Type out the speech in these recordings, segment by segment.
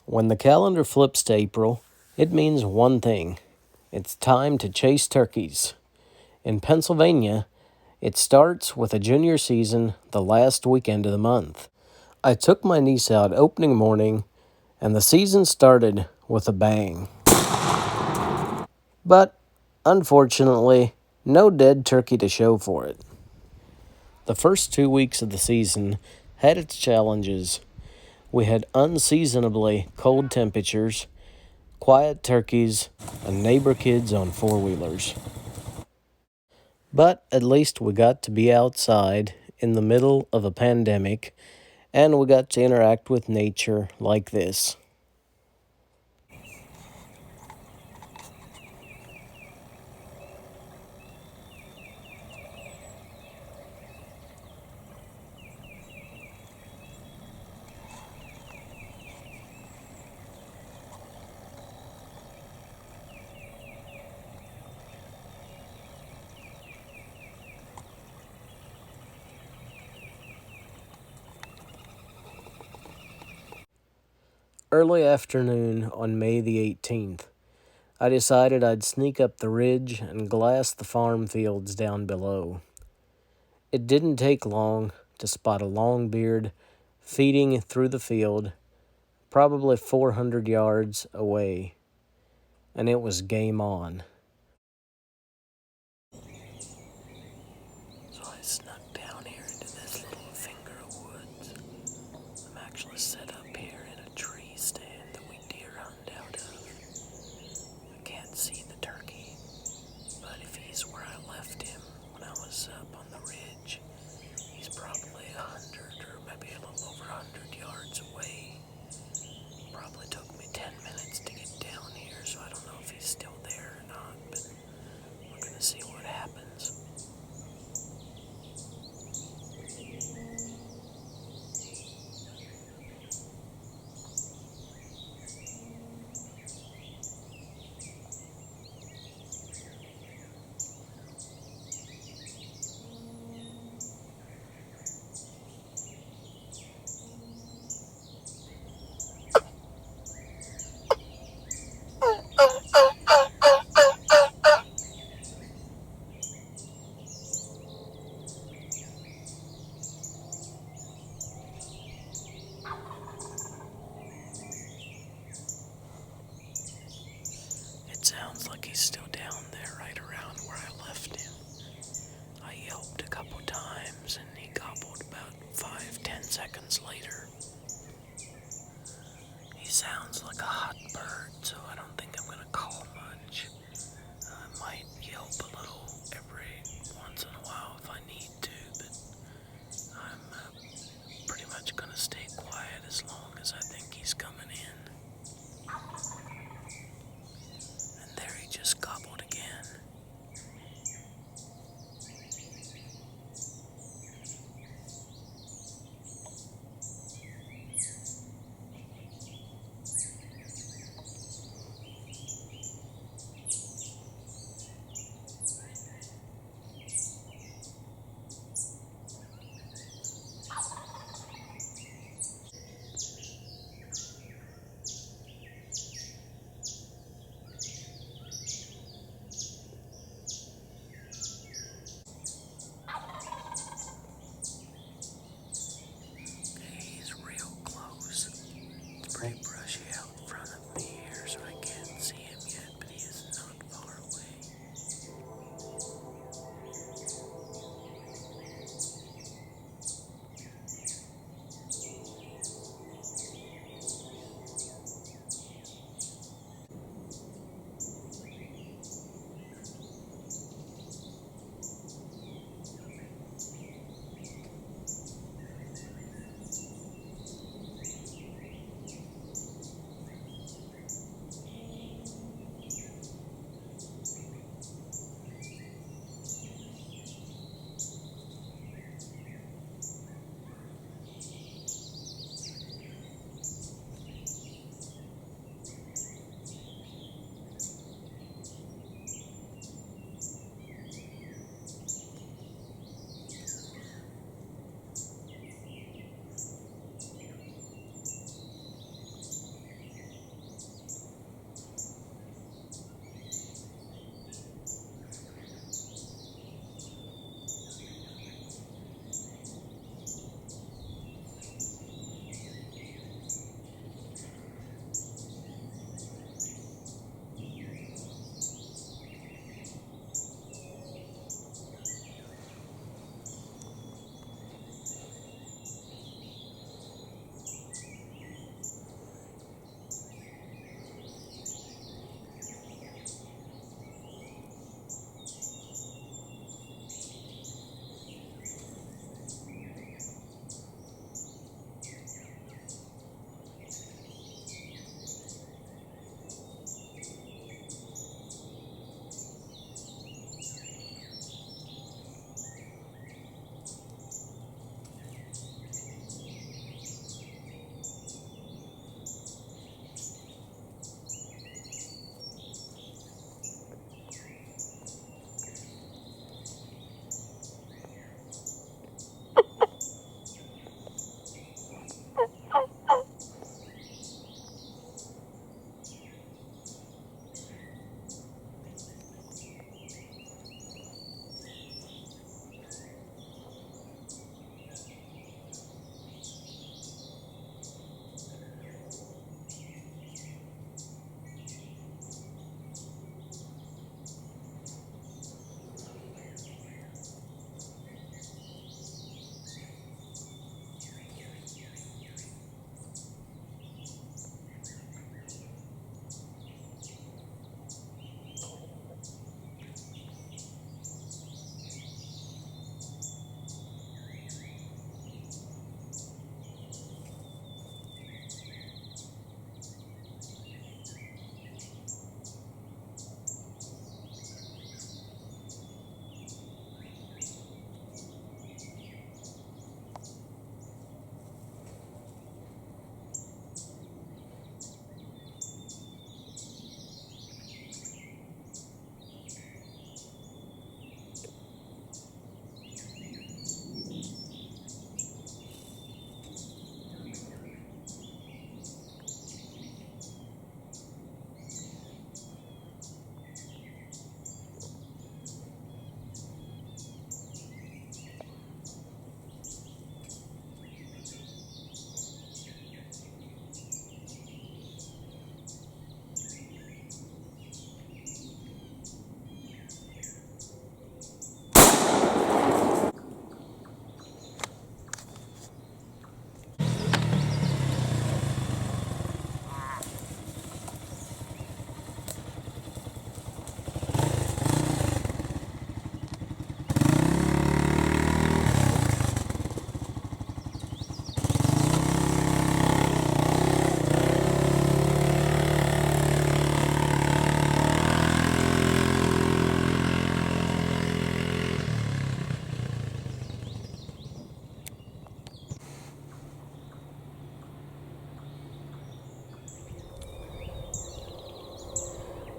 When the calendar flips to April, it means one thing. It's time to chase turkeys. In Pennsylvania, it starts with a junior season the last weekend of the month. I took my niece out opening morning, and the season started with a bang. But, unfortunately, no dead turkey to show for it. The first 2 weeks of the season had its challenges. We had unseasonably cold temperatures, quiet turkeys, and neighbor kids on four-wheelers. But at least we got to be outside in the middle of a pandemic, and we got to interact with nature like this. Early afternoon on May the 18th, I decided I'd sneak up the ridge and glass the farm fields down below. It didn't take long to spot a longbeard feeding through the field, probably 400 yards away, and it was game on. So I snuck down here into this little finger of woods. I'm actually set up here in a tree stand that we deer hunt out of. I can't see the turkey, but if he's where I left him when I was up on the ridge, he's probably 100 or maybe a little over 100 yards away. Probably took me 10 minutes to get down here, so I don't know if he's still there or not, but we're gonna see what happens.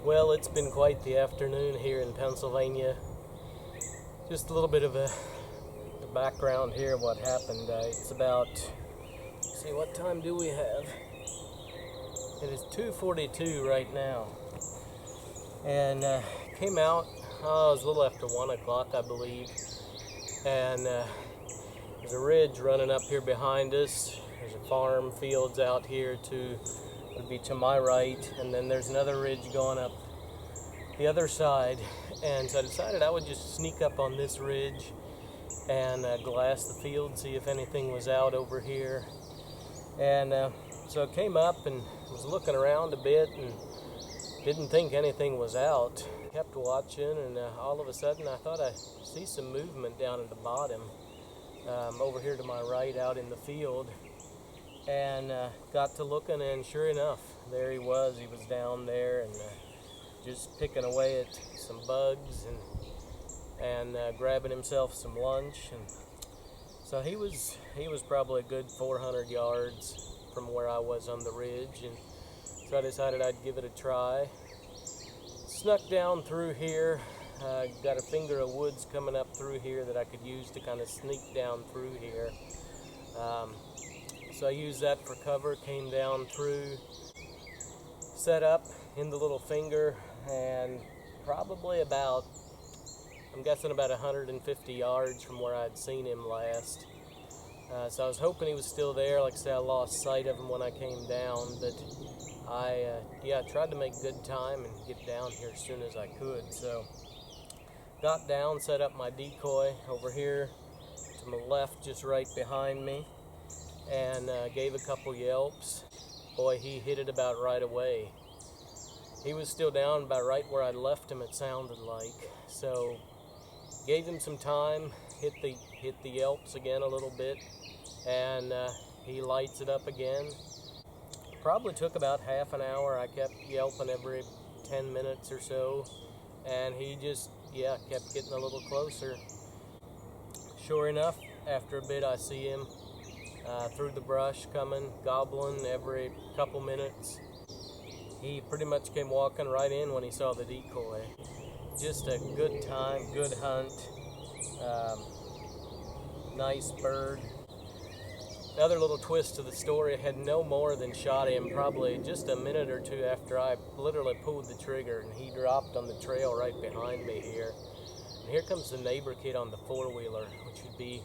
Well, it's been quite the afternoon here in Pennsylvania. Just a little bit of the background here of what happened. It's about, let's see, what time do we have? It is 2:42 right now. And came out, it was a little after 1 o'clock, I believe. And there's a ridge running up here behind us. There's a farm, fields out here would be to my right, and then there's another ridge going up the other side. And so I decided I would just sneak up on this ridge and glass the field, see if anything was out over here. And so I came up and was looking around a bit and didn't think anything was out. Kept watching, and all of a sudden I thought I see some movement down at the bottom, over here to my right out in the field. And got to looking, and sure enough, there he was. He was down there and just picking away at some bugs and grabbing himself some lunch. And so he was probably a good 400 yards from where I was on the ridge, and so I decided I'd give it a try. Snuck down through here. Got a finger of woods coming up through here that I could use to kind of sneak down through here. So I used that for cover, came down through, set up in the little finger, and probably about, I'm guessing about 150 yards from where I'd seen him last. So I was hoping he was still there. Like I said, I lost sight of him when I came down, but I tried to make good time and get down here as soon as I could. So got down, set up my decoy over here to my left, just right behind me, and gave a couple yelps. Boy, he hit it about right away. He was still down about right where I left him, it sounded like. So gave him some time, hit the yelps again a little bit, and he lights it up again. Probably took about half an hour. I kept yelping every 10 minutes or so, and he just kept getting a little closer. Sure enough, after a bit I see him through the brush coming, gobbling every couple minutes. He pretty much came walking right in when he saw the decoy. Just a good time, good hunt, nice bird. Another little twist to the story, I had no more than shot him probably just a minute or two after I literally pulled the trigger, and he dropped on the trail right behind me here. And here comes the neighbor kid on the four-wheeler, which would be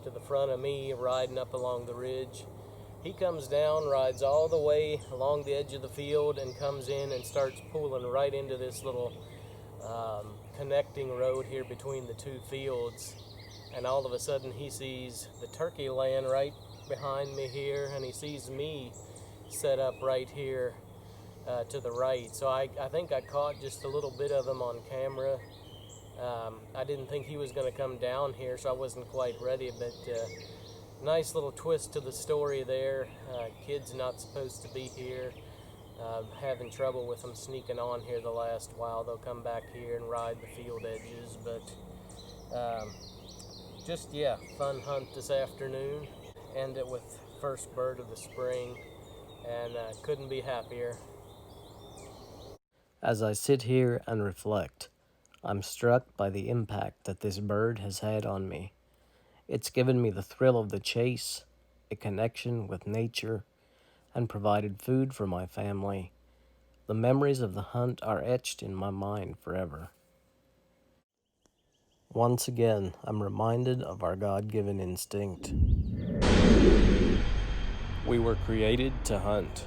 to the front of me, riding up along the ridge. He comes down, rides all the way along the edge of the field, and comes in and starts pulling right into this little connecting road here between the two fields. And all of a sudden he sees the turkey laying right behind me here, and he sees me set up right here to the right. So I think I caught just a little bit of him on camera. I didn't think he was going to come down here, so I wasn't quite ready, but nice little twist to the story there. Kid's not supposed to be here. Having trouble with them sneaking on here the last while. They'll come back here and ride the field edges, but fun hunt this afternoon. End it with first bird of the spring, and couldn't be happier. As I sit here and reflect, I'm struck by the impact that this bird has had on me. It's given me the thrill of the chase, a connection with nature, and provided food for my family. The memories of the hunt are etched in my mind forever. Once again, I'm reminded of our God-given instinct. We were created to hunt.